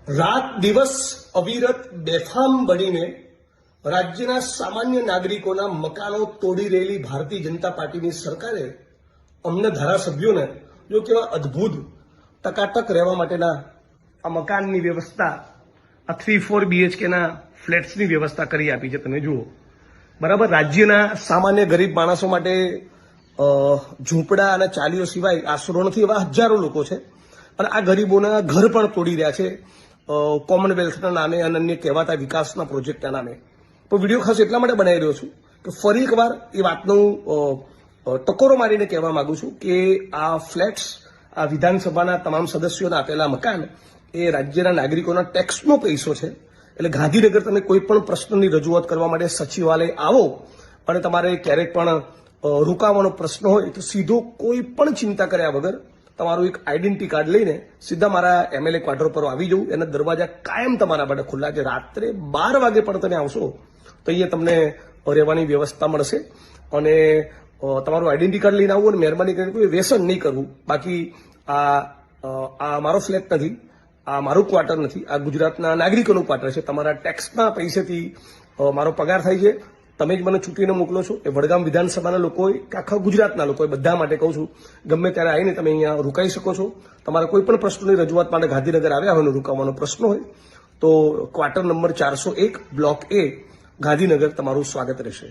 રાત દિવસ અવિરત બેફામ બનીને રાજ્યના સામાન્ય નાગરિકોના મકાનો તોડી રહેલી ભારતીય જનતા પાર્ટીની સરકારે અમને ધારાસભ્યોને જો કેવા અદ્ભુત ટકાટક રહેવા માટેના આ મકાનની વ્યવસ્થા, આ 3-4 BHKના ફ્લેટ્સની વ્યવસ્થા કરી આપી છે. તમે જુઓ બરાબર. રાજ્યના સામાન્ય ગરીબ માણસો માટે ઝૂંપડા અને ચાલીઓ સિવાય આશરો નથી એવા હજારો લોકો છે અને આ ગરીબોના ઘર પણ તોડી રહ્યા છે કોમનવેલ્થના નામે અને અન્ય કહેવાતા વિકાસના પ્રોજેક્ટના નામે. પણ વિડીયો ખાસ એટલા માટે બનાવી રહ્યો છું કે ફરી એકવાર એ વાતનો ટકોરો મારીને કહેવા માંગુ છું કે આ ફ્લેટ્સ, આ વિધાનસભાના તમામ સદસ્યોને આપેલા મકાન એ રાજ્યના નાગરિકોના ટેક્સનો પૈસો છે. એટલે ગાંધીનગર તમે કોઈ પણ પ્રશ્નની રજૂઆત કરવા માટે સચિવાલય આવો અને તમારે ક્યારેક પણ રોકાવાનો પ્રશ્ન હોય તો સીધો કોઈ પણ ચિંતા કર્યા વગર તમારું એક આઈડેન્ટિટી કાર્ડ લઈને સીધા મારા MLA ક્વાર્ટર પર આવી જવું. એના દરવાજા કાયમ તમારા માટે ખુલ્લા છે. રાત્રે 12 વાગે પણ તમે આવશો તો અહીંયા તમને રહેવાની વ્યવસ્થા મળશે અને તમારું આઈડેન્ટિટી કાર્ડ લઈને આવવું અને મહેરબાની કરીને કોઈ વ્યસન નહીં કરવું. બાકી આ મારો ફ્લેટ નથી, આ મારું ક્વાર્ટર નથી, આ ગુજરાતના નાગરિકોનું ક્વાર્ટર છે. તમારા ટેક્સના પૈસેથી મારો પગાર થાય છે. તમે જ મને ચૂંટીને મોકલો છો. એ વડગામ વિધાનસભાના લોકોએ કે આખા ગુજરાતના લોકોએ બધા માટે કહું છું, ગમે ત્યારે આવીને તમે અહીંયા રોકાઈ શકો છો. તમારા કોઈ પણ પ્રશ્નોની રજૂઆત માટે ગાંધીનગર આવ્યા હોય અને રોકાવાનો પ્રશ્ન હોય તો quarter number 401 block A Gandhinagar તમારું સ્વાગત રહેશે.